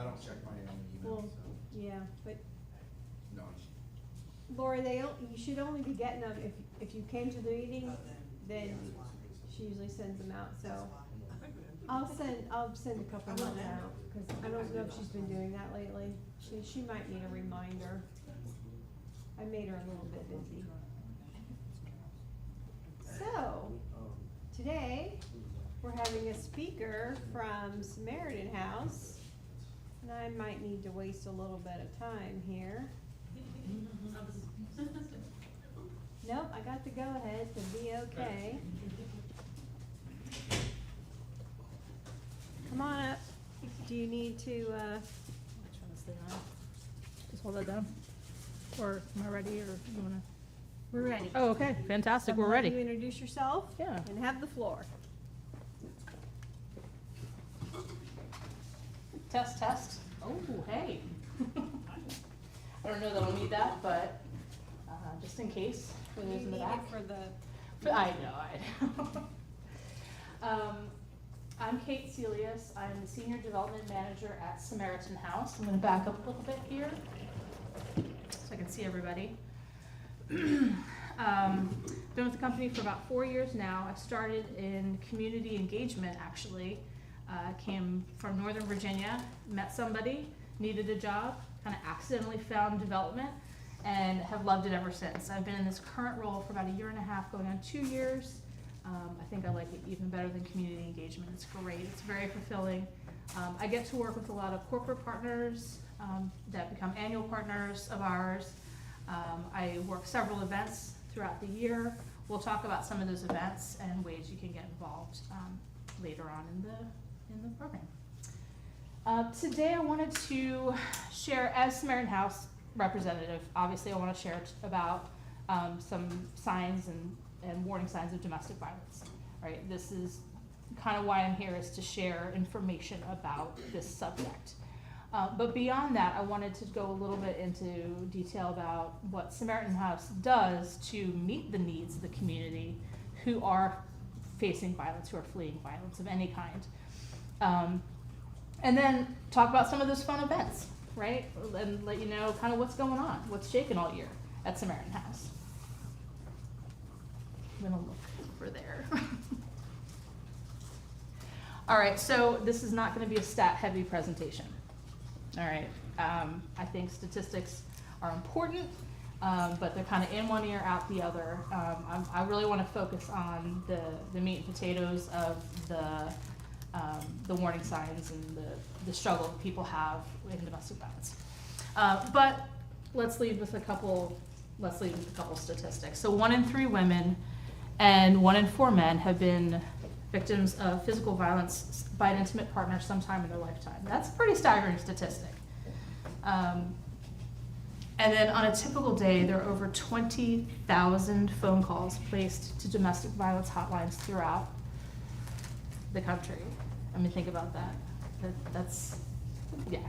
I don't check my own email, Well, so, yeah, but no. Laura, you should only be getting them if you came to the meeting, then she usually sends them out, so. I'll send a couple more out, cause I don't know if she's been doing that lately. She might need a reminder. I made her a little bit busy. So, today, we're having a speaker from Samaritan House, and I might need to waste a little bit of time here. Nope, I got the go-ahead to be okay. Come on up. Do you need to, Which one is the on? Just hold that down. Or am I ready, or you wanna? we're ready. Oh, okay, fantastic, we're You ready. introduce yourself? Yeah. And have the floor. Test, test. Oh, hey. I don't know that I'll need that, but just in case, for those in the back. For the, I know. I'm Kate Celius. I'm the Senior Development Manager at Samaritan House. I'm going to back up a little bit here so I can see everybody. Been with the company for about 4 years now. I started in community engagement, actually. Came from Northern Virginia, met somebody, needed a job, kind of accidentally found development, and have loved it ever since. I've been in this current role for about 1.5 years, going on 2 years. I think I like it even better than community engagement. It's great. It's very fulfilling. I get to work with a lot of corporate partners that become annual partners of ours. I work several events throughout the year. We'll talk about some of those events and ways you can get involved later on in the program. Today I wanted to share, as Samaritan House representative, obviously I want to share about some signs and warning signs of domestic violence, right? This is kind of why I'm here, is to share information about this subject. But beyond that, I wanted to go a little bit into detail about what Samaritan House does to meet the needs of the community who are facing violence, who are fleeing violence of any kind. And then talk about some of those fun events, right? And let you know kind of what's going on, what's shaking all year at Samaritan House. I'm gonna look over there. All right, so this is not gonna be a stat-heavy presentation. All right, I think statistics are important, but they're kind of in one ear, out the other. I really wanna focus on the meat and potatoes of the warning signs and the struggle that people have in domestic violence. But let's leave with a couple statistics. So 1 in 3 women and 1 in 4 men have been victims of physical violence by an intimate partner sometime in their lifetime. That's a pretty staggering statistic. And then on a typical day, there are over 20,000 phone calls placed to domestic violence hotlines throughout the country. I mean, think about that. That's, yeah.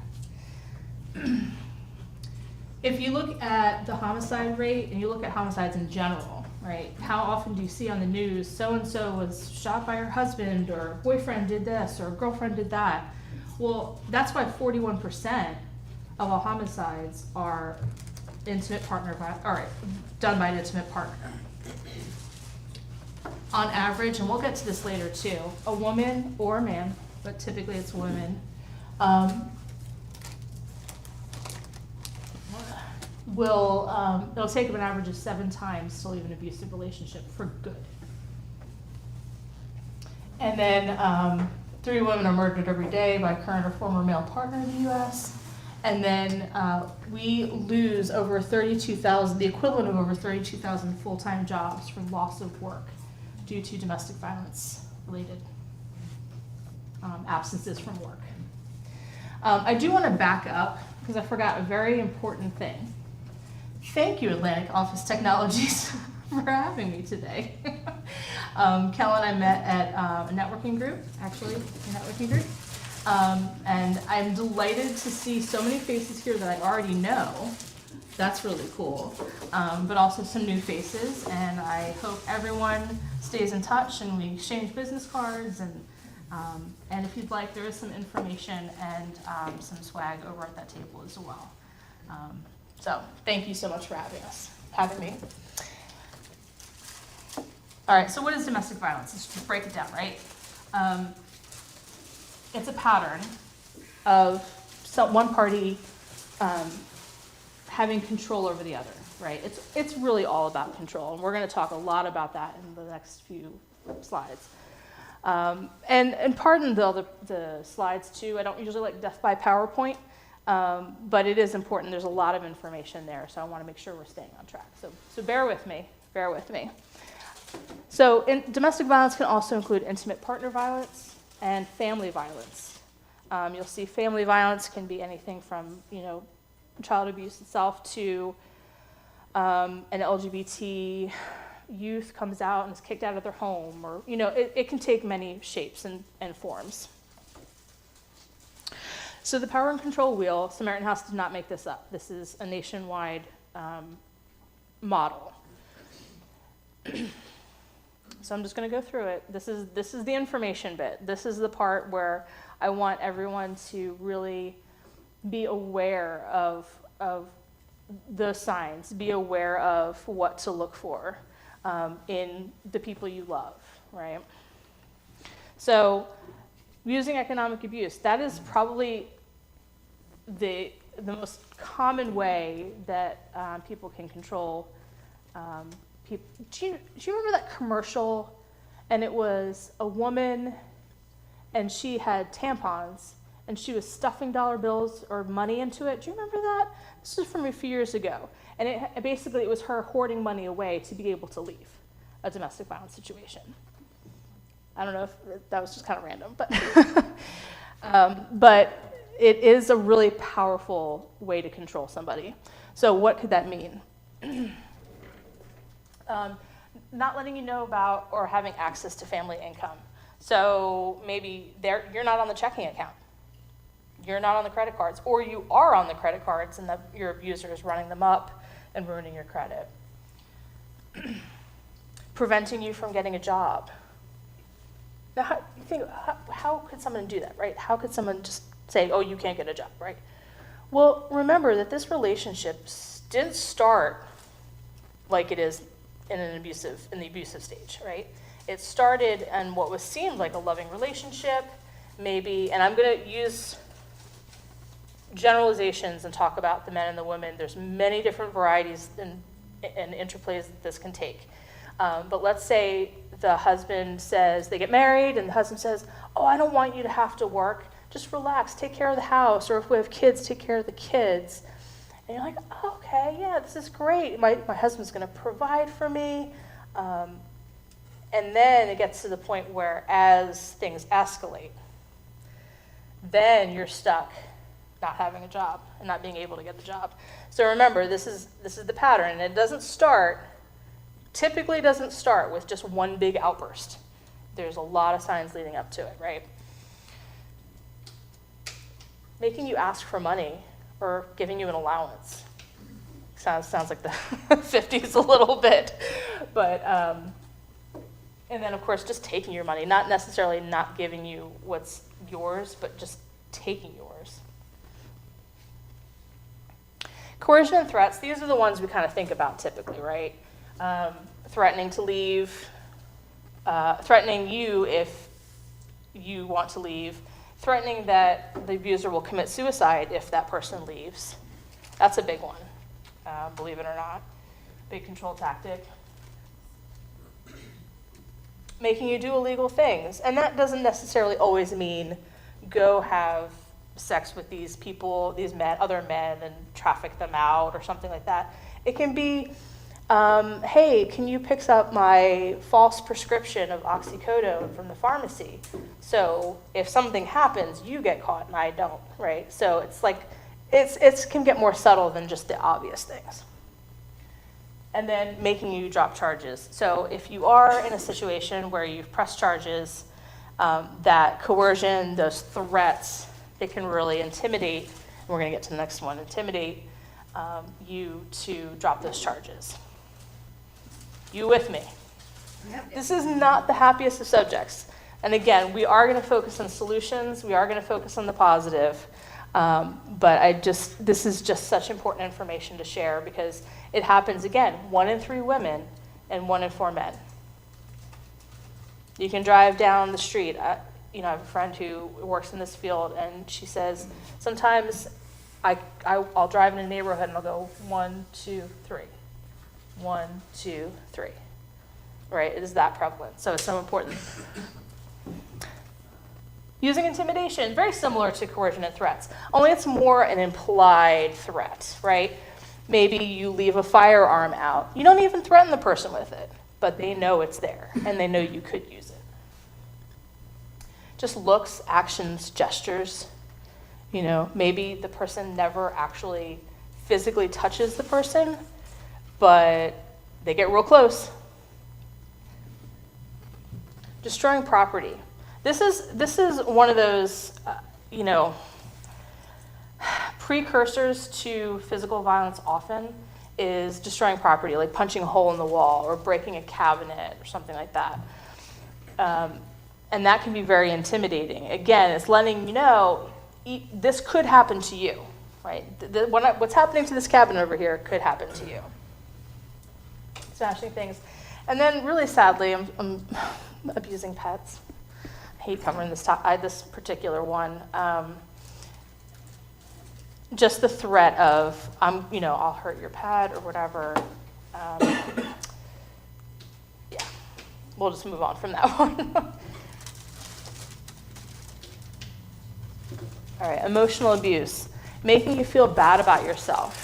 If you look at the homicide rate and you look at homicides in general, right? How often do you see on the news, so-and-so was shot by her husband, or boyfriend did this, or girlfriend did that? Well, that's why 41% of all homicides are intimate partner, or done by an intimate partner. On average, and we'll get to this later too, a woman or a man, but typically it's women, it'll take them an average of 7 times to leave an abusive relationship for good. And then 3 women are murdered every day by a current or former male partner in the U.S. And then we lose over 32,000, the equivalent of over 32,000 full-time jobs from loss of work due to domestic violence related absences from work. I do want to back up because I forgot a very important thing. Thank you, Atlantic Office Technologies, for having me today. Kel and I met at a networking group, and I'm delighted to see so many faces here that I already know. That's really cool, but also some new faces, and I hope everyone stays in touch and we exchange business cards, and And if you'd like, there is some information and some swag over at that table as well. So thank you so much for having me. All right, so what is domestic violence? Let's just break it down, right? It's a pattern of one party having control over the other, right? It's really all about control, and we're going to talk a lot about that in the next few slides. And pardon the slides too. I don't usually like death by PowerPoint, but it is important. There's a lot of information there, so I want to make sure we're staying on track. So bear with me. So domestic violence can also include intimate partner violence and family violence. You'll see family violence can be anything from, child abuse itself to an LGBT youth comes out and is kicked out of their home, or, it can take many shapes and forms. So the power and control wheel, Samaritan House did not make this up. This is a nationwide model. So I'm just going to go through it. This is the information bit. This is the part where I want everyone to really be aware of the signs, be aware of what to look for in the people you love, right? So using economic abuse, that is probably the most common way that people can control people. Do you remember that commercial? And it was a woman, and she had tampons, and she was stuffing dollar bills or money into it. Do you remember that? This was from a few years ago. And it was her hoarding money away to be able to leave a domestic violence situation. I don't know if that was just kind of random, but it is a really powerful way to control somebody. So what could that mean? Not letting you know about or having access to family income. So maybe you're not on the checking account. You're not on the credit cards, or you are on the credit cards and your abuser is running them up and ruining your credit. Preventing you from getting a job. Now, how could someone do that, right? How could someone just say, oh, you can't get a job, right? Well, remember that this relationship didn't start like it is in the abusive stage, right? It started in what was seemed like a loving relationship, maybe, and I'm going to use generalizations and talk about the men and the women. There's many different varieties and interplays that this can take. But let's say the husband says, they get married, and the husband says, oh, I don't want you to have to work. Just relax, take care of the house, or if we have kids, take care of the kids. And you're like, oh, okay, yeah, this is great. My husband's going to provide for me. And then it gets to the point where as things escalate, then you're stuck not having a job and not being able to get the job. So remember, this is the pattern, and it typically doesn't start with just one big outburst. There's a lot of signs leading up to it, right? Making you ask for money or giving you an allowance. Sounds like the 50s a little bit. But, and then of course, just taking your money, not necessarily not giving you what's yours, but just taking yours. Coercion and threats, these are the ones we kind of think about typically, right? Threatening to leave, threatening you if you want to leave, threatening that the abuser will commit suicide if that person leaves. That's a big one, believe it or not. Big control tactic. Making you do illegal things. And that doesn't necessarily always mean go have sex with these people, these other men, and traffic them out or something like that. It can be, hey, can you pick up my false prescription of oxycodone from the pharmacy? So if something happens, you get caught and I don't, right? So it's like, it can get more subtle than just the obvious things. And then making you drop charges. So if you are in a situation where you've pressed charges, that coercion, those threats, they can really intimidate, and we're going to get to the next one, intimidate you to drop those charges. You with me? This is not the happiest of subjects. And again, we are going to focus on solutions. We are going to focus on the positive. But this is just such important information to share because it happens again, 1 in 3 women and 1 in 4 men. You can drive down the street. I have a friend who works in this field, and she says, sometimes I'll drive in a neighborhood and I'll go 1, 2, 3, 1, 2, 3. Right? It is that prevalent. So it's so important. Using intimidation, very similar to coercion and threats, only it's more an implied threat, right? Maybe you leave a firearm out. You don't even threaten the person with it, but they know it's there, and they know you could use it. Just looks, actions, gestures. Maybe the person never actually physically touches the person, but they get real close. Destroying property. This is one of those, precursors to physical violence often is destroying property, like punching a hole in the wall or breaking a cabinet or something like that. And that can be very intimidating. Again, it's letting you know this could happen to you, right? What's happening to this cabinet over here could happen to you. Smashing things. And then really sadly, I'm abusing pets. I hate covering this particular one. Just the threat of, I'll hurt your pet or whatever. Yeah, we'll just move on from that one. All right, emotional abuse. Making you feel bad about yourself.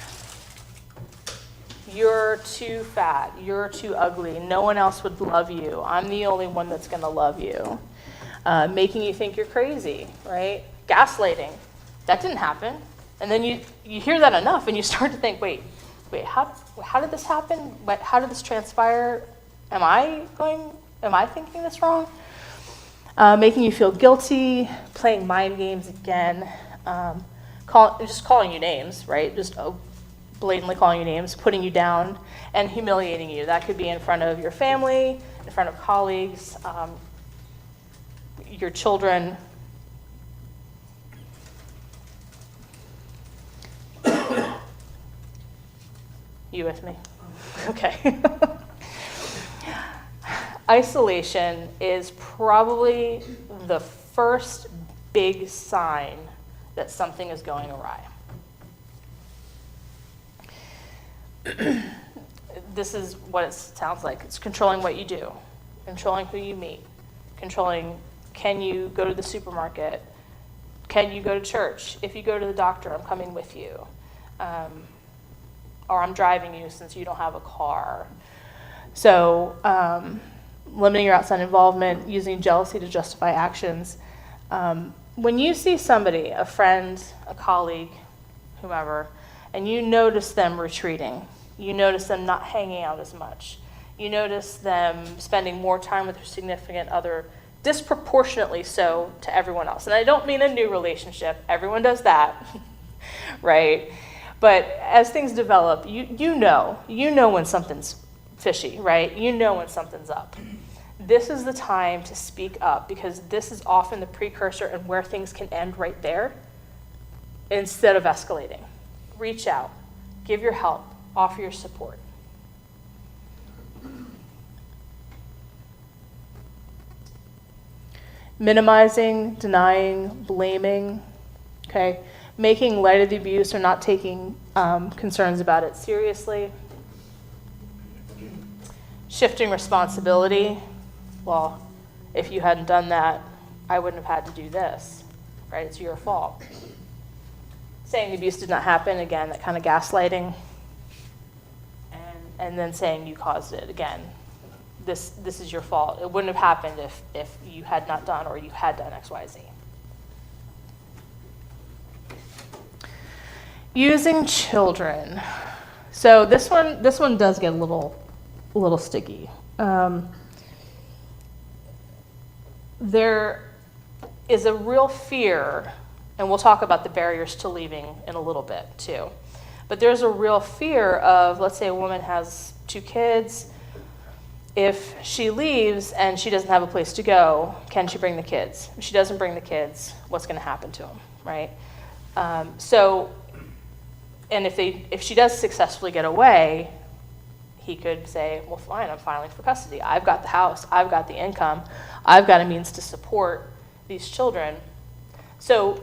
You're too fat. You're too ugly. No one else would love you. I'm the only one that's going to love you. Making you think you're crazy, right? Gaslighting. That didn't happen. And then you hear that enough and you start to think, wait, how did this happen? How did this transpire? Am I thinking this wrong? Making you feel guilty, playing mind games again, just calling you names, right? Just blatantly calling you names, putting you down, and humiliating you. That could be in front of your family, in front of colleagues, your children. You with me? Okay. Isolation is probably the first big sign that something is going awry. This is what it sounds like. It's controlling what you do, controlling who you meet, controlling, can you go to the supermarket? Can you go to church? If you go to the doctor, I'm coming with you. Or I'm driving you since you don't have a car. So limiting your outside involvement, using jealousy to justify actions. When you see somebody, a friend, a colleague, whomever, and you notice them retreating, you notice them not hanging out as much, you notice them spending more time with their significant other, disproportionately so to everyone else. And I don't mean a new relationship. Everyone does that, right? But as things develop, you know when something's fishy, right? You know when something's up. This is the time to speak up because this is often the precursor and where things can end right there instead of escalating. Reach out, give your help, offer your support. Minimizing, denying, blaming, okay? Making light of the abuse or not taking concerns about it seriously. Shifting responsibility. Well, if you hadn't done that, I wouldn't have had to do this, right? It's your fault. Saying the abuse did not happen, again, that kind of gaslighting. And then saying you caused it, again. This is your fault. It wouldn't have happened if you had not done or you had done X, Y, Z. Using children. So this one does get a little sticky. There is a real fear, and we'll talk about the barriers to leaving in a little bit too. But there's a real fear of, let's say a woman has 2 kids. if she leaves and she doesn't have a place to go, can she bring the kids? If she doesn't bring the kids, what's going to happen to them, right? And if she does successfully get away, he could say, well, fine, I'm filing for custody. I've got the house, I've got the income, I've got a means to support these children. So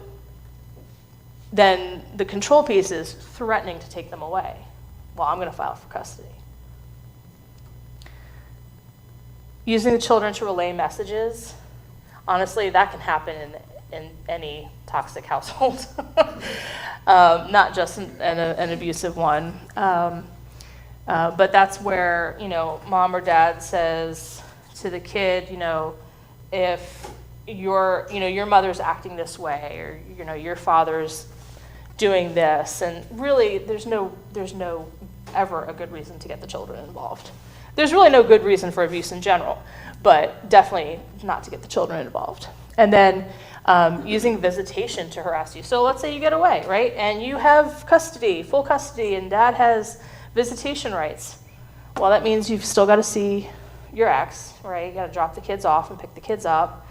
then the control piece is threatening to take them away. Well, I'm going to file for custody. Using the children to relay messages, honestly, that can happen in any toxic household, not just an abusive one. But that's where, mom or dad says to the kid, if your mother's acting this way, or your father's doing this, and really there's no ever a good reason to get the children involved. There's really no good reason for abuse in general, but definitely not to get the children involved. And then using visitation to harass you. So let's say you get away, right? And you have custody, full custody, and dad has visitation rights. Well, that means you've still got to see your ex, right? You got to drop the kids off and pick the kids up.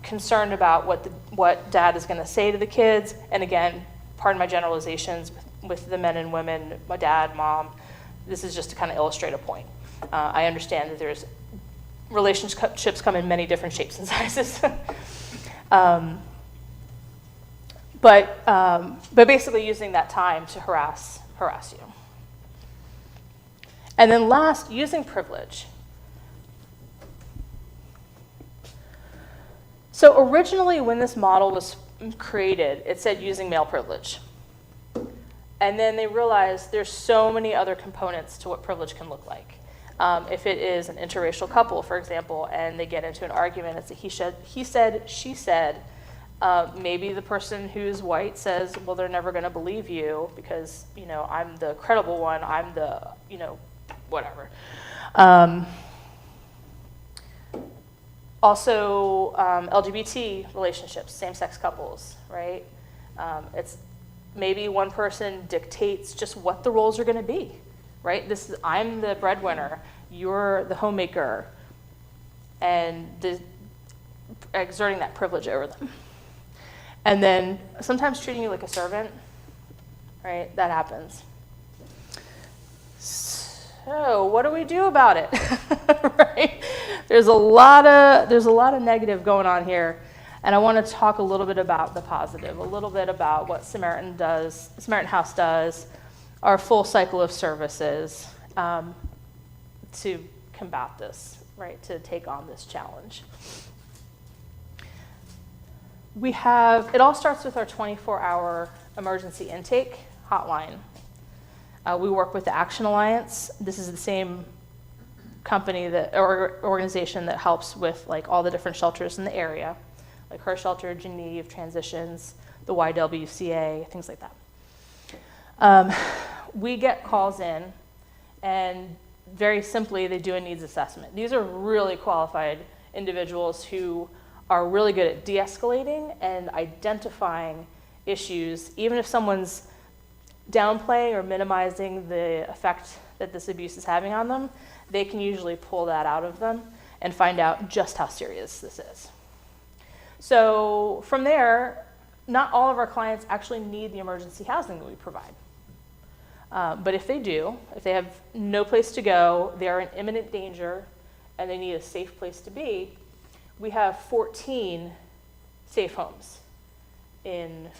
Concerned about what dad is going to say to the kids. And again, pardon my generalizations with the men and women, my dad, mom. This is just to kind of illustrate a point. I understand that there's relationships come in many different shapes and sizes. But basically using that time to harass you. And then last, using privilege. So originally when this model was created, it said using male privilege. And then they realized there's so many other components to what privilege can look like. If it is an interracial couple, for example, and they get into an argument, it's a he said, she said, maybe the person who's white says, well, they're never going to believe you because, I'm the credible one, I'm the, whatever. Also, LGBT relationships, same-sex couples, right? It's maybe one person dictates just what the roles are going to be, right? I'm the breadwinner, you're the homemaker, and exerting that privilege over them. And then sometimes treating you like a servant, right? That happens. So what do we do about it, right? There's a lot of negative going on here, and I want to talk a little bit about the positive, a little bit about what Samaritan House does, our full cycle of services to combat this, right? To take on this challenge. It all starts with our 24-hour emergency intake hotline. We work with the Action Alliance. This is the same company or organization that helps with all the different shelters in the area, like Her Shelter, Geneve, Transitions, the YWCA, things like that. We get calls in, and very simply, they do a needs assessment. These are really qualified individuals who are really good at de-escalating and identifying issues, even if someone's downplaying or minimizing the effect that this abuse is having on them, they can usually pull that out of them and find out just how serious this is. So from there, not all of our clients actually need the emergency housing that we provide. But if they do, if they have no place to go, they're in imminent danger, and they need a safe place to be, we have 14 safe homes in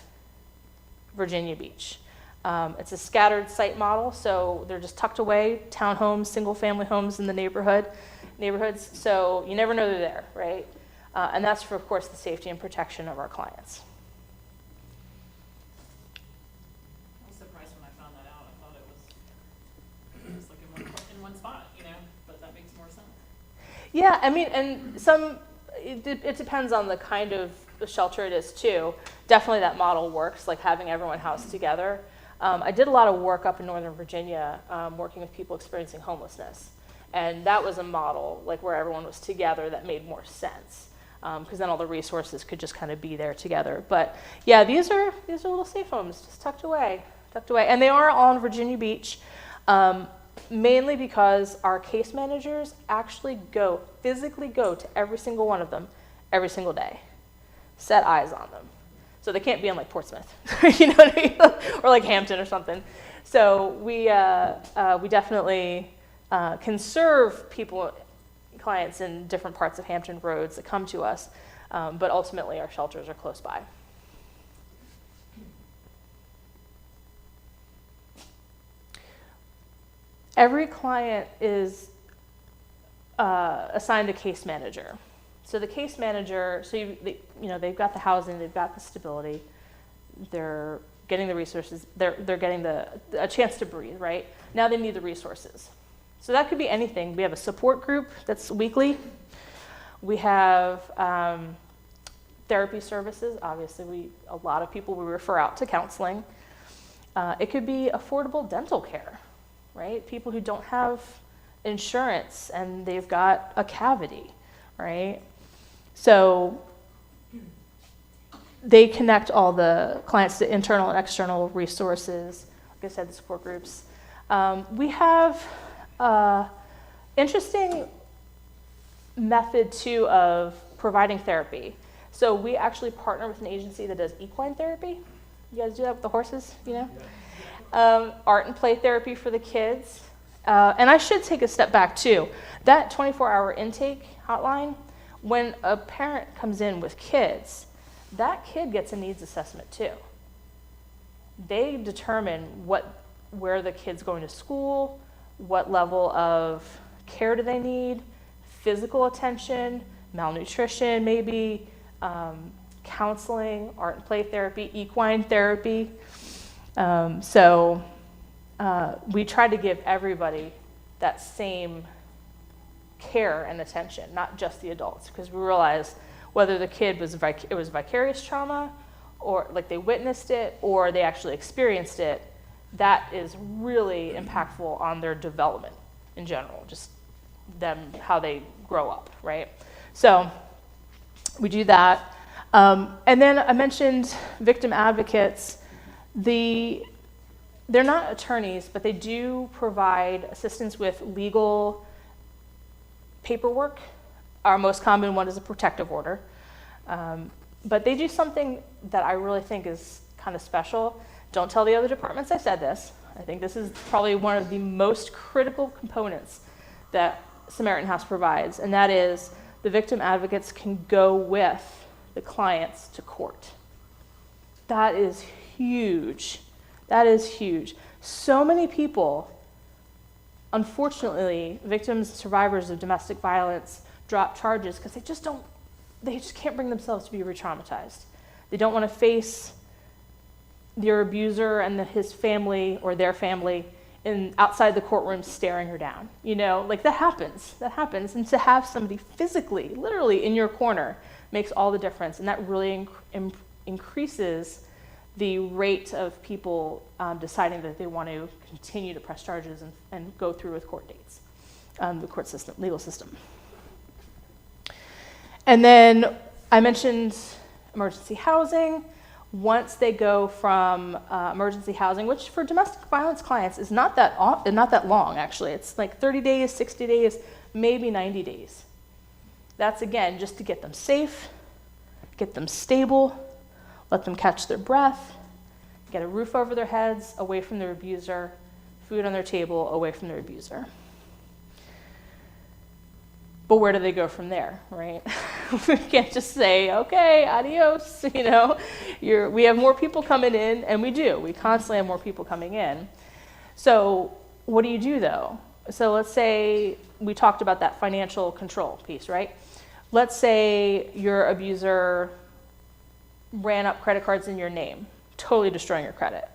Virginia Beach. It's a scattered site model, so they're just tucked away, townhomes, single-family homes in the neighborhoods, so you never know they're there, right? And that's for, of course, the safety and protection of our clients. I was surprised when I found that out. I thought it was like in one spot, but that makes more sense. Yeah, I mean, and it depends on the kind of shelter it is, too. Definitely that model works, like having everyone housed together. I did a lot of work up in Northern Virginia, working with people experiencing homelessness. And that was a model, where everyone was together, that made more sense. Because then all the resources could just kind of be there together. But yeah, these are little safe homes, just tucked away. And they are all in Virginia Beach. mainly because our case managers actually physically go to every single one of them every single day, set eyes on them. So they can't be in like Portsmouth, you know what I mean? Or like Hampton or something. So we definitely can serve clients in different parts of Hampton Roads that come to us, but ultimately our shelters are close by. Every client is assigned a case manager. So the case manager, they've got the housing, they've got the stability, they're getting the resources, they're getting a chance to breathe, right? Now they need the resources. So that could be anything. We have a support group that's weekly. We have therapy services. Obviously, a lot of people we refer out to counseling. It could be affordable dental care, right? People who don't have insurance and they've got a cavity, right? So they connect all the clients to internal and external resources. Like I said, the support groups. We have interesting method too of providing therapy. So we actually partner with an agency that does equine therapy. You guys do that with the horses, you know? Art and play therapy for the kids. And I should take a step back too. That 24-hour intake hotline, when a parent comes in with kids, that kid gets a needs assessment too. They determine where the kid's going to school, what level of care do they need, physical attention, malnutrition maybe, counseling, art and play therapy, equine therapy. So we try to give everybody that same care and attention, not just the adults, because we realize whether the kid was vicarious trauma, or like they witnessed it, or they actually experienced it, that is really impactful on their development in general, just them, how they grow up, right? So we do that. And then I mentioned victim advocates. They're not attorneys, but they do provide assistance with legal paperwork. Our most common one is a protective order. But they do something that I really think is kind of special. Don't tell the other departments I said this. I think this is probably one of the most critical components that Samaritan House provides, and that is the victim advocates can go with the clients to court. That is huge. That is huge. So many people, unfortunately, victims, survivors of domestic violence, drop charges because they just can't bring themselves to be re-traumatized. They don't want to face their abuser and his family or their family outside the courtroom staring her down. You know, like that happens. And to have somebody physically, literally in your corner makes all the difference. And that really increases the rate of people deciding that they want to continue to press charges and go through with court dates, the court system, legal system. And then I mentioned emergency housing. Once they go from emergency housing, which for domestic violence clients is not that long, actually. It's like 30 days, 60 days, maybe 90 days. That's, again, just to get them safe, get them stable, let them catch their breath, get a roof over their heads, away from their abuser, food on their table, away from their abuser. But where do they go from there, right? We can't just say, okay, adios, you know. We have more people coming in, and we do. We constantly have more people coming in. So what do you do, though? So let's say we talked about that financial control piece, right? Let's say your abuser ran up credit cards in your name, totally destroying your credit,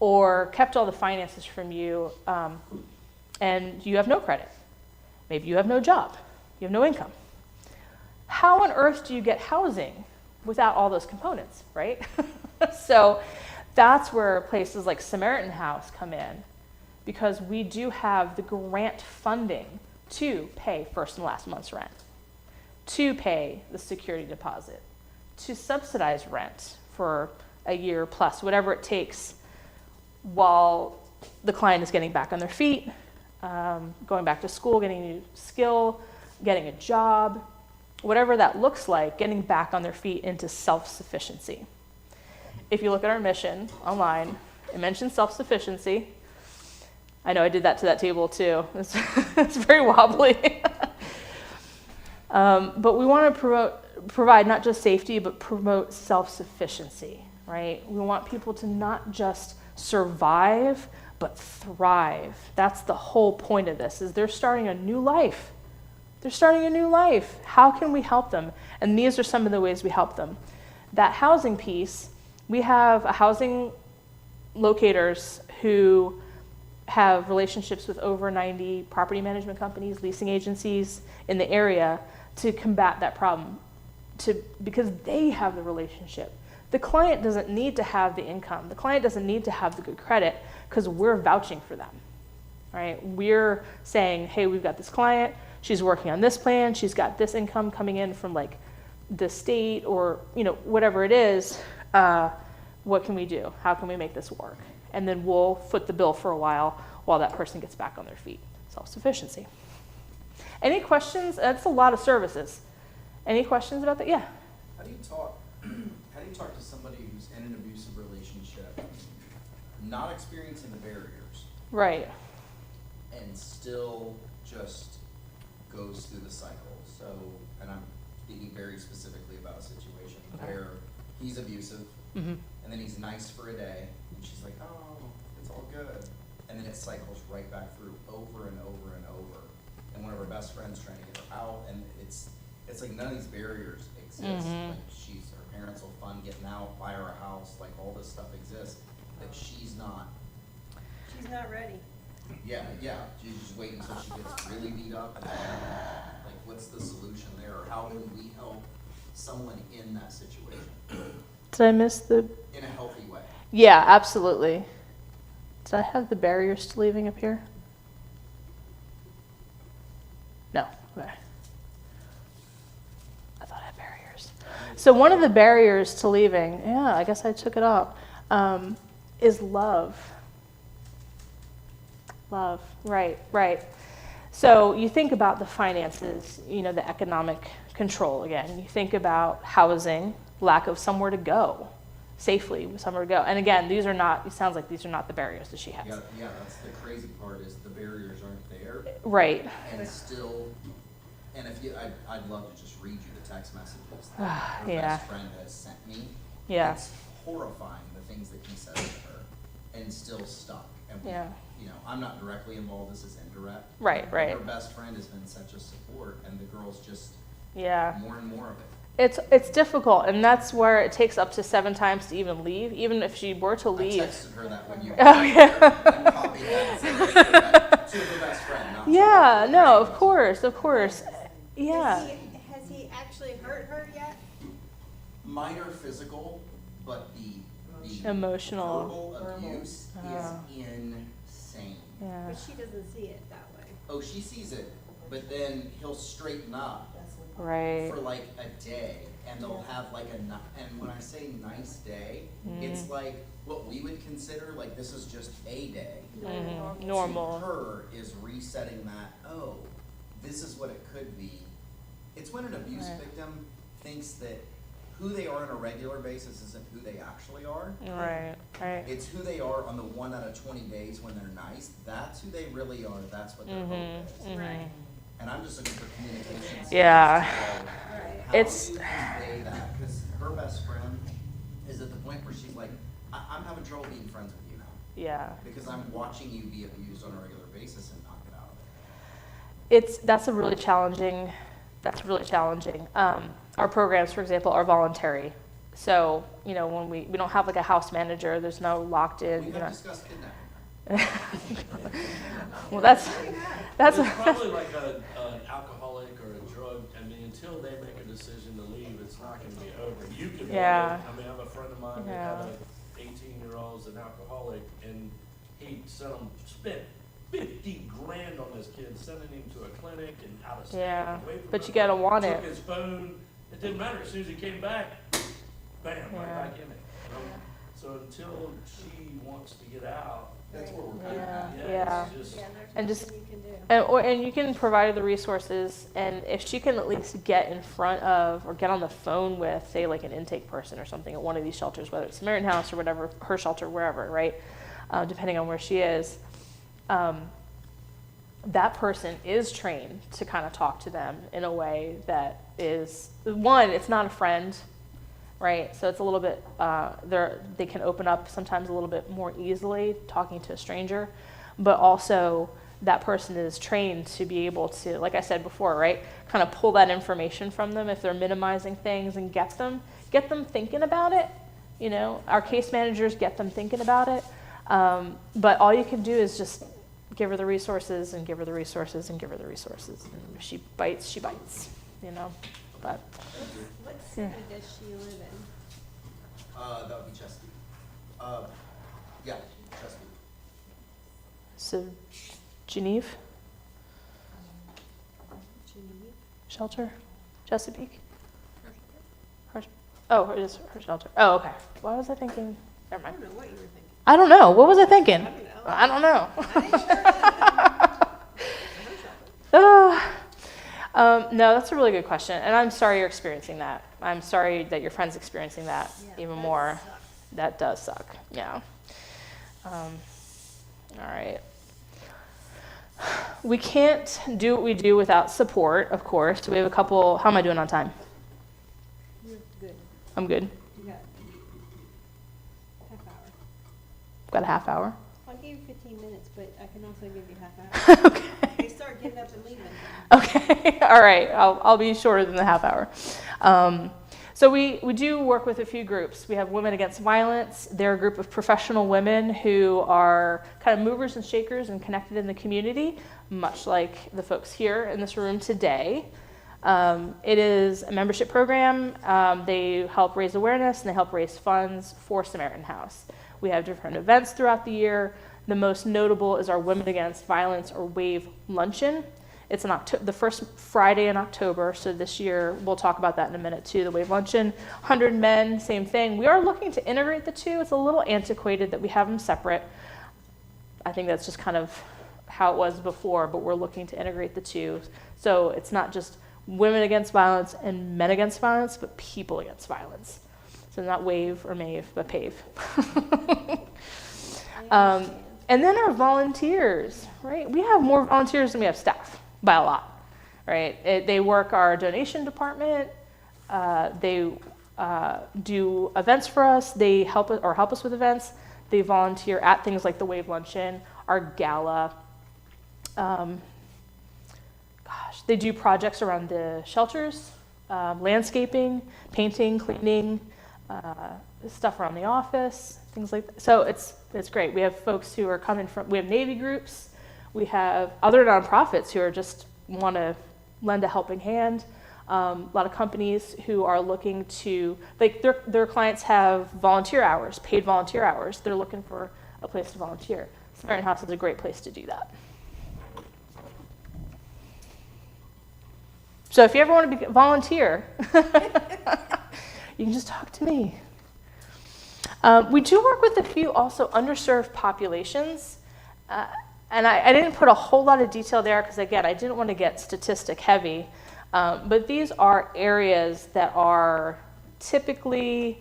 or kept all the finances from you, and you have no credit. Maybe you have no job. You have no income. How on earth do you get housing without all those components, right? So that's where places like Samaritan House come in, because we do have the grant funding to pay first and last month's rent, to pay the security deposit, to subsidize rent for a year plus, whatever it takes while the client is getting back on their feet, going back to school, getting a new skill, getting a job, whatever that looks like, getting back on their feet into self-sufficiency. If you look at our mission online, it mentions self-sufficiency. I know I did that to that table too. It's very wobbly. But we want to provide not just safety, but promote self-sufficiency, right? We want people to not just survive, but thrive. That's the whole point of this, is they're starting a new life. They're starting a new life. How can we help them? And these are some of the ways we help them. That housing piece, we have housing locators who have relationships with over 90 property management companies, leasing agencies in the area to combat that problem, because they have the relationship. The client doesn't need to have the income. The client doesn't need to have the good credit, because we're vouching for them, right? We're saying, hey, we've got this client, she's working on this plan, she's got this income coming in from like the state or, whatever it is, what can we do? How can we make this work? And then we'll foot the bill for a while that person gets back on their feet. Self-sufficiency. Any questions? That's a lot of services. Any questions about that? Yeah. How do you talk to somebody who's in an abusive relationship, not experiencing the barriers, Right. and still just goes through the cycle? So, and I'm speaking very specifically about a situation where he's abusive, Mm-hmm. and then he's nice for a day, and she's like, oh, it's all good. And then it cycles right back through over and over and over. And one of her best friends trying to get her out, and it's like none of these barriers exist. Mhm. Like her parents will fund getting out, buy her a house, like all this stuff exists, that she's not ready. Yeah, she's just waiting until she gets really beat up. And like, what's the solution there? Or how can we help someone in that situation Did I miss the? in a healthy way? Yeah, absolutely. Did I have the barriers to leaving up here? No. Okay. I thought I had barriers. So one of the barriers to leaving, yeah, I guess I took it up, is love. Love, right. So you think about the finances, the economic control again. You think about housing, lack of somewhere to go, safely, somewhere to go. And again, these are not, it sounds like these are not the barriers that she has. Yeah, that's the crazy part, is the barriers aren't there. Right. And still, and if you, I'd love to just read you the text messages that her Yeah. best friend has sent me. Yeah. It's horrifying, the things that he says to her, and still stuck. And we, Yeah. I'm not directly involved, this is indirect. Right. Her best friend has been such a support, and the girl's just Yeah. more and more of it. It's difficult, and that's where it takes up to 7 times to even leave. Even if she were to leave. I texted her that when you Oh, yeah. and copied that and said that to her best friend, not to Yeah, her no, friend. of course. Yeah. Has he actually hurt her yet? Minor physical, but the Emotional. verbal abuse Oh. is insane. Yeah. But she doesn't see it that way. Oh, she sees it, but then he'll straighten up Right. for like a day, and they'll have like and when I say nice day, Mm. it's like what we would consider like this is just a day. Normal. To her is resetting that, oh, this is what it could be. It's when an abuse Right. victim thinks that who they are on a regular basis isn't who they actually are. Right. It's who they are on the 1 out of 20 days when they're nice. That's who they really are. That's what their hope is. Right. And I'm just looking for communication skills. Yeah. to know Right. How It's- do you convey that? Because her best friend is at the point where she's like, I'm having trouble being friends with you now. Yeah. Because I'm watching you be abused on a regular basis and not get out of it. That's really challenging. Our programs, for example, are voluntary. So, when we don't have like a house manager, there's no locked in, We have discussed kidnapping. Well, that's It's probably like an alcoholic or a drug. I mean, until they make a decision to leave, it's not going to be over. You could. Yeah. I mean, I have a friend of mine that Yeah. had a 18-year-old's an alcoholic, and he spent 50 grand on this kid, sending him to a clinic and out of state. Yeah. away from But you everybody. gotta want Took it. his phone. It didn't matter. As soon as he came back, bam, Yeah. right back in it. So until she wants to get out, That's where we're kind of Yeah. at. Yeah. it's just, And just- nothing you can do. And you can provide her the resources, and if she can at least get in front of or get on the phone with, say, like an intake person or something at one of these shelters, whether it's Samaritan House or whatever, her shelter, wherever, right? Depending on where she is, that person is trained to kind of talk to them in a way that is, one, it's not a friend, right? So it's a little bit, they can open up sometimes a little bit more easily talking to a stranger, but also that person is trained to be able to, like I said before, right, kind of pull that information from them if they're minimizing things and get them thinking about it. You know, our case managers get them thinking about it, but all you can do is just give her the resources and give her the resources and give her the resources. And if she bites, she bites, you know, but. What city does she live in? That would be Chesapeake. Yeah, Chesapeake. So, Geneva Geneva? shelter, Chesapeake. It is her shelter. Oh, okay. Why was I thinking? Never I mind. don't know what you were thinking. I don't know. What was I thinking? I don't know. I don't know. I ain't sure. No, that's a really good question, and I'm sorry you're experiencing that. I'm sorry that your friend's experiencing that Yeah, even that more. sucks. That does suck. Yeah. All right. We can't do what we do without support, of course. We have a couple. How am I doing on time? You're good. I'm good. You got half hour. Got a half hour. I'll give you 15 minutes, but I can also give you half hour. Okay. They start getting up and leaving. Okay, all right, I'll be shorter than the half hour. So we do work with a few groups. We have Women Against Violence. They're a group of professional women who are kind of movers and shakers and connected in the community, much like the folks here in this room today. It is a membership program. They help raise awareness and they help raise funds for Samaritan House. We have different events throughout the year. The most notable is our Women Against Violence or WAVE Luncheon. It's the first Friday in October, so this year, we'll talk about that in a minute too, the WAVE Luncheon. 100 men, same thing. We are looking to integrate the two. It's a little antiquated that we have them separate. I think that's just kind of how it was before, but we're looking to integrate the two. So it's not just women against violence and men against violence, but people against violence. So not WAVE or MAVE, but PAVE. And then our volunteers, right? We have more volunteers than we have staff by a lot, right? They work our donation department. They do events for us. They help us with events. They volunteer at things like the WAVE Luncheon, our gala. They do projects around the shelters, landscaping, painting, cleaning, stuff around the office, things like that. So it's great. We have folks who are coming from, we have Navy groups, we have other nonprofits who are just want to lend a helping hand. A lot of companies who are looking to, like their clients have volunteer hours, paid volunteer hours. They're looking for a place to volunteer. Samaritan House is a great place to do that. So if you ever want to volunteer, you can just talk to me. We do work with a few also underserved populations, and I didn't put a whole lot of detail there because, again, I didn't want to get statistic heavy, but these are areas that are typically,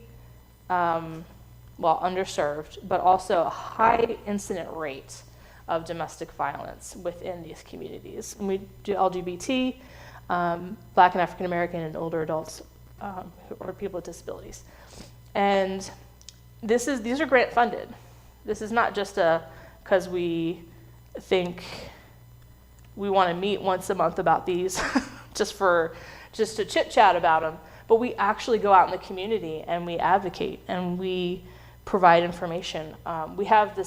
underserved, but also a high incident rate of domestic violence within these communities. And we do LGBT, Black and African American, and older adults or people with disabilities. And these are grant funded. This is not just because we think we want to meet once a month about these, just to chit chat about them. But we actually go out in the community and we advocate and we provide information. We have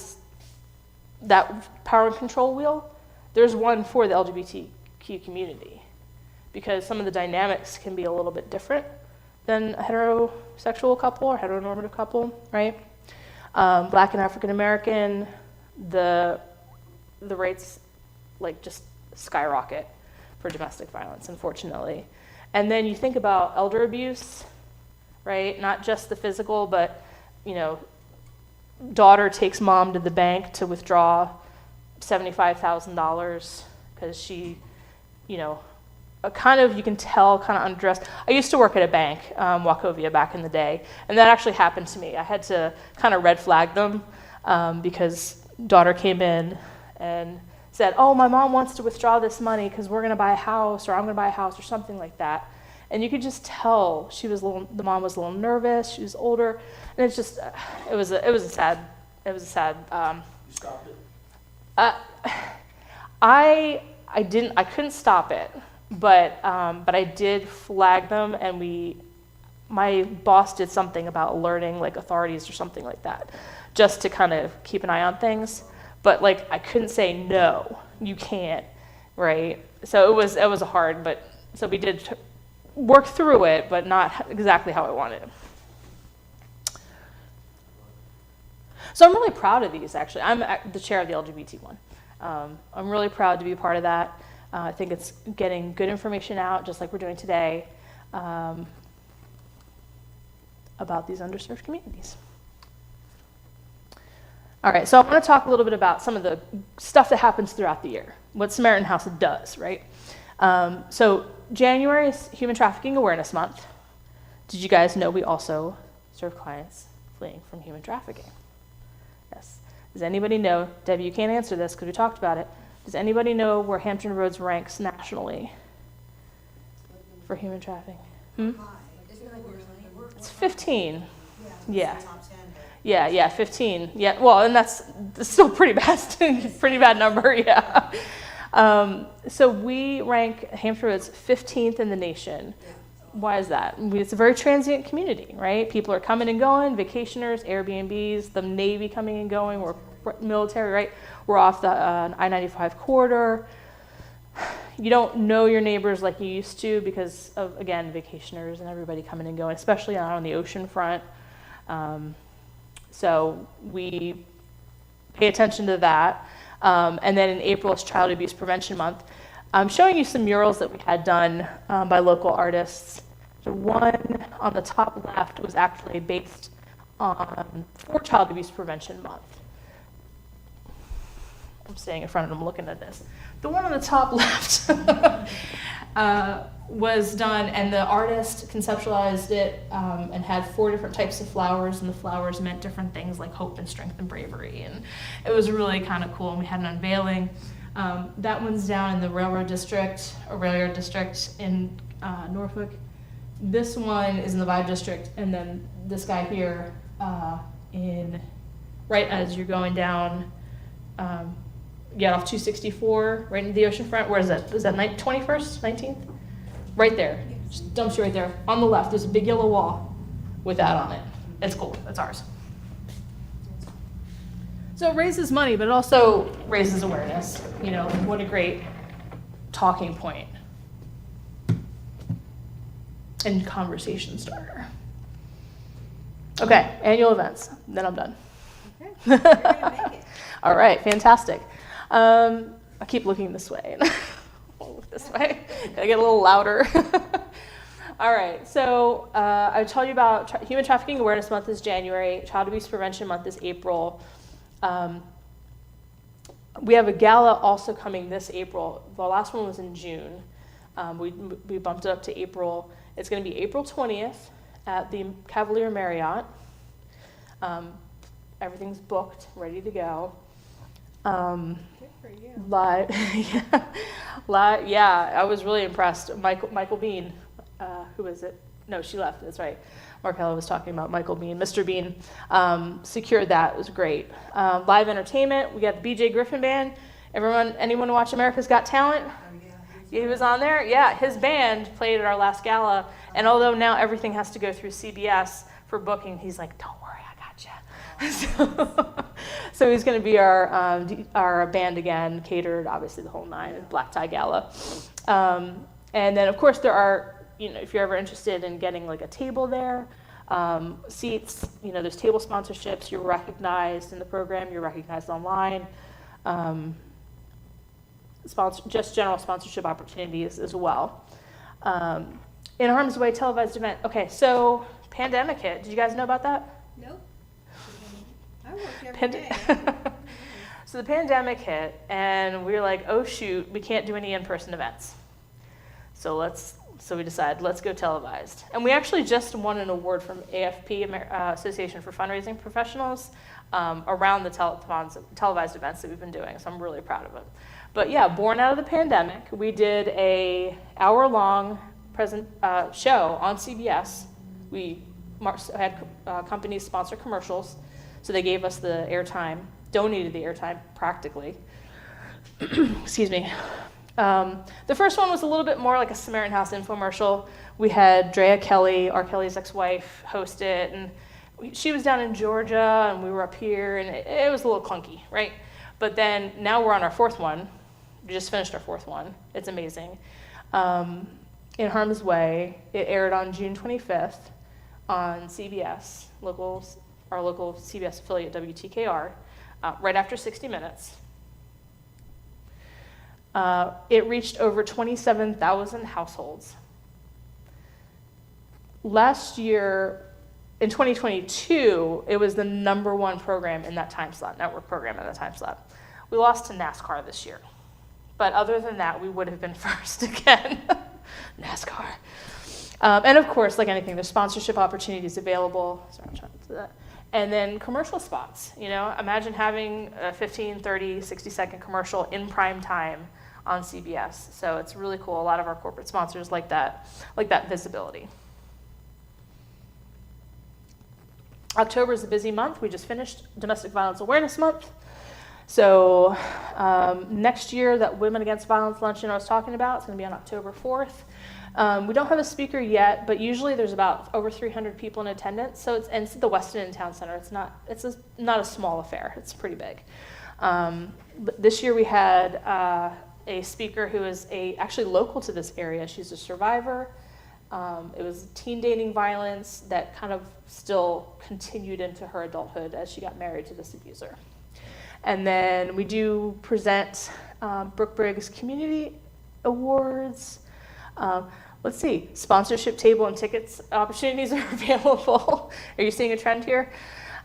that power and control wheel. There's one for the LGBTQ community because some of the dynamics can be a little bit different than a heterosexual couple or heteronormative couple, right? Black and African American, the rates just skyrocket for domestic violence, unfortunately. And then you think about elder abuse, right? Not just the physical, but daughter takes mom to the bank to withdraw $75,000 because she, you know, kind of, you can tell, kind of undressed. I used to work at a bank, Wachovia, back in the day, and that actually happened to me. I had to kind of red flag them because daughter came in and said, oh, my mom wants to withdraw this money because we're going to buy a house, or I'm going to buy a house, or something like that. And you could just tell the mom was a little nervous. She was older, and it's just, it was a sad. You stopped it? I couldn't stop it, but I did flag them, and my boss did something about alerting like authorities or something like that, just to kind of keep an eye on things. But like I couldn't say no, you can't, right? So it was hard, but so we did work through it, but not exactly how I wanted. So I'm really proud of these, actually. I'm the chair of the LGBT one. I'm really proud to be a part of that. I think it's getting good information out, just like we're doing today, about these underserved communities. All right, so I want to talk a little bit about some of the stuff that happens throughout the year, what Samaritan House does, right? So January is Human Trafficking Awareness Month. Did you guys know we also serve clients fleeing from human trafficking? Yes. Does anybody know, Debbie, you can't answer this because we talked about it. Does anybody know where Hampton Roads ranks nationally for human trafficking? It's 15. Yeah. Yeah, 15. Yeah, well, and that's still pretty bad, pretty bad number, yeah. So we rank Hampton Roads 15th in the nation. Why is that? It's a very transient community, right? People are coming and going, vacationers, Airbnbs, the Navy coming and going, we're military, right? We're off the I-95 corridor. You don't know your neighbors like you used to because of, again, vacationers and everybody coming and going, especially out on the ocean front. So we pay attention to that. And then in April is Child Abuse Prevention Month. I'm showing you some murals that we had done by local artists. The one on the top left was actually based on for Child Abuse Prevention Month. I'm staying in front of them looking at this. The one on the top left was done, and the artist conceptualized it and had 4 different types of flowers, and the flowers meant different things like hope and strength and bravery, and it was really kind of cool, and we had an unveiling. That one's down in the railroad district in Norfolk. This one is in the Vibe district, and then this guy here right as you're going down, get off 264, right into the ocean front. Where is that? Is that 21st, 19th? Right there. Just dumps you right there. On the left, there's a big yellow wall with that on it. It's cool. That's ours. So it raises money, but it also raises awareness. You know, what a great talking point and conversation starter. Okay, annual events. Then I'm done. Okay, you're gonna make it. All right, fantastic. I keep looking this way. I'll look this way. Gotta get a little louder. All right, so I told you about Human Trafficking Awareness Month is January. Child Abuse Prevention Month is April. We have a gala also coming this April. The last one was in June. We bumped it up to April. It's going to be April 20th at the Cavalier Marriott. Everything's booked, ready to go. Good for you. Live, yeah, I was really impressed. Michael Bean, who is it? No, she left, that's right. Markella was talking about Michael Bean. Mr. Bean secured that. It was great. Live entertainment. We got the BJ Griffin Band. Anyone watch America's Got Talent? He was on there. Yeah, his band played at our last gala. And although now everything has to go through CBS for booking, he's like, "Don't worry, I got you." So he's going to be our band again, catered obviously the whole 9 black tie gala. And then of course there are. You know, if you're ever interested in getting like a table there, seats, you know, there's table sponsorships, you're recognized in the program, you're recognized online, just general sponsorship opportunities as well. In Harm's Way televised event, okay, so pandemic hit, did you guys know about that? Nope. I So the pandemic hit, and we were like, oh shoot, we can't do any in-person events. So we decided, let's go televised. And we actually just won an award from AFP, Association for Fundraising Professionals, around the televised events that we've been doing, so I'm really proud of it. But yeah, born out of the pandemic, we did a hour-long show on CBS. We had companies sponsor commercials, so they gave us the airtime, donated the airtime practically. Excuse me. The first one was a little bit more like a Samaritan House infomercial. We had Drea Kelly, R. Kelly's ex-wife, host it, and she was down in Georgia, and we were up here, and it was a little clunky, right? But then now we're on our fourth one. We just finished our fourth one. It's amazing. In Harm's Way, it aired on June 25th on CBS, our local CBS affiliate, WTKR, right after 60 Minutes. It reached over 27,000 households. Last year, in 2022, it was the #1 program in that time slot, network program in that time slot. We lost to NASCAR this year. But other than that, we would have been first again. NASCAR. And of course, like anything, there's sponsorship opportunities available. Sorry, I'm trying to do that. And then commercial spots. Imagine having a 15, 30, 60-second commercial in prime time on CBS. So it's really cool. A lot of our corporate sponsors like that visibility. October is a busy month. We just finished Domestic Violence Awareness Month. So next year, that Women Against Violence luncheon I was talking about, it's going to be on October 4th. We don't have a speaker yet, but usually there's about over 300 people in attendance. So it's at the Westin Town Center. It's not a small affair. It's pretty big. But this year we had a speaker who is actually local to this area. She's a survivor. It was teen dating violence that kind of still continued into her adulthood as she got married to this abuser. And then we do present Brooke Briggs Community Awards. Let's see, sponsorship table and tickets opportunities are available. Are you seeing a trend here?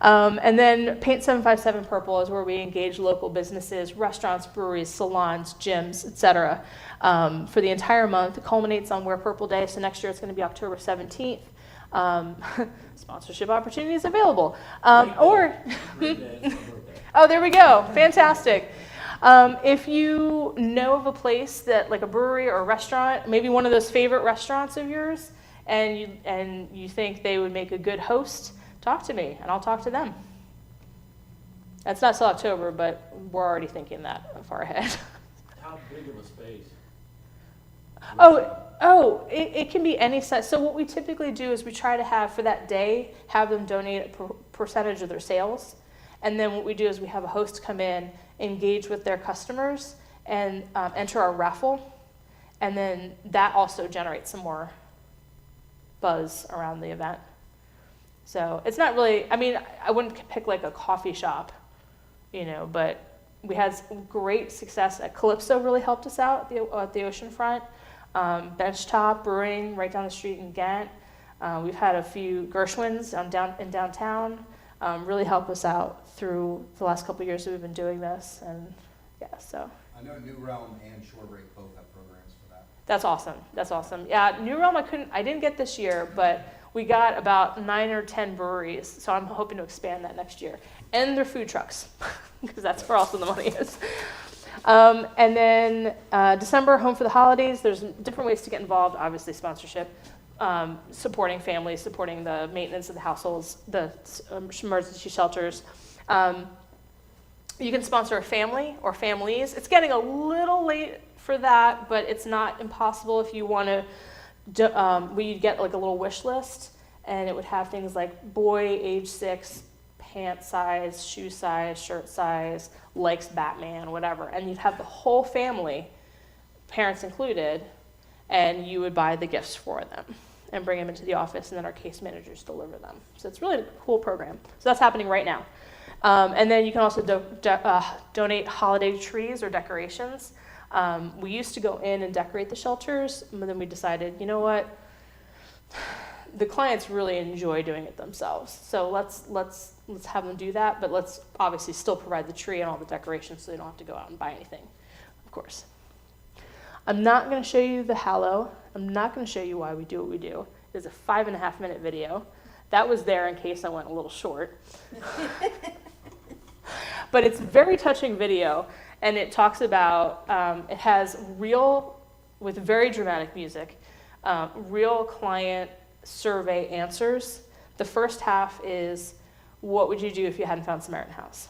And then Paint 757 Purple is where we engage local businesses, restaurants, breweries, salons, gyms, etc. For the entire month. It culminates on Wear Purple Day, so next year it's going to be October 17th. Sponsorship opportunities available. Oh, there we go. Fantastic. If you know of a place that, like a brewery or a restaurant, maybe one of those favorite restaurants of yours, and you think they would make a good host, talk to me, and I'll talk to them. That's not till October, but we're already thinking that far ahead. How big of a space? It can be any size. So what we typically do is we try to have, for that day, have them donate a percentage of their sales. And then what we do is we have a host come in, engage with their customers, and enter our raffle. And then that also generates some more buzz around the event. So it's not really, I wouldn't pick like a coffee shop, but we had great success at Calypso, really helped us out at the oceanfront. Benchtop Brewing right down the street in Ghent. We've had a few Gershwins in downtown really help us out through the last couple of years that we've been doing this. And yeah, so. I know New Realm and Shorebreak both have programs for that. That's awesome. Yeah, New Realm I didn't get this year, but we got about 9 or 10 breweries, so I'm hoping to expand that next year. And their food trucks, because that's where also the money is. And then December, Home for the Holidays. There's different ways to get involved, obviously sponsorship, supporting families, supporting the maintenance of the households, the emergency shelters. You can sponsor a family or families. It's getting a little late for that, but it's not impossible if you want to. We'd get like a little wish list, and it would have things like boy, age 6, pant size, shoe size, shirt size, likes Batman, whatever. And you'd have the whole family, parents included, and you would buy the gifts for them and bring them into the office, and then our case managers deliver them. So it's really a cool program. So that's happening right now. And then you can also donate holiday trees or decorations. We used to go in and decorate the shelters, but then we decided, you know what? the clients really enjoy doing it themselves. So let's have them do that, but let's obviously still provide the tree and all the decorations so they don't have to go out and buy anything, of course. I'm not going to show you the halo. I'm not going to show you why we do what we do. It's a 5.5-minute video. That was there in case I went a little short. But it's a very touching video, and it talks about, it has real, with very dramatic music, real client survey answers. The first half is, what would you do if you hadn't found Samaritan House?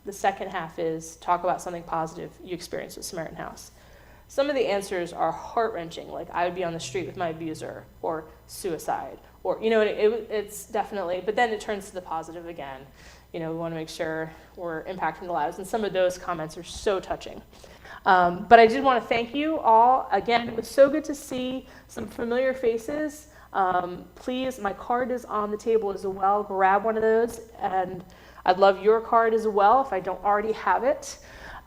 The second half is, talk about something positive you experienced with Samaritan House. Some of the answers are heart-wrenching, like I would be on the street with my abuser, or suicide, or, you know, it's definitely, but then it turns to the positive again. You know, we want to make sure we're impacting the lives, and some of those comments are so touching. But I did want to thank you all. Again, it was so good to see some familiar faces. Please, my card is on the table as well. Grab one of those, and I'd love your card as well if I don't already have it.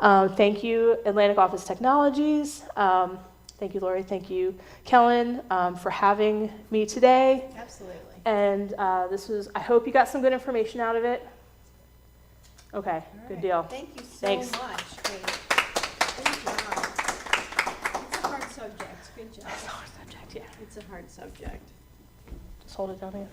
Thank you, Atlantic Office Technologies. Thank you, Lori. Thank you, Kellen, for having me today. Absolutely. And I hope you got some good information out of it. Okay, All good right. deal. Thank you so Thanks. much. Great job. It's a hard subject. Good job. That's a hard subject, yeah. It's a hard subject. Just hold it down here.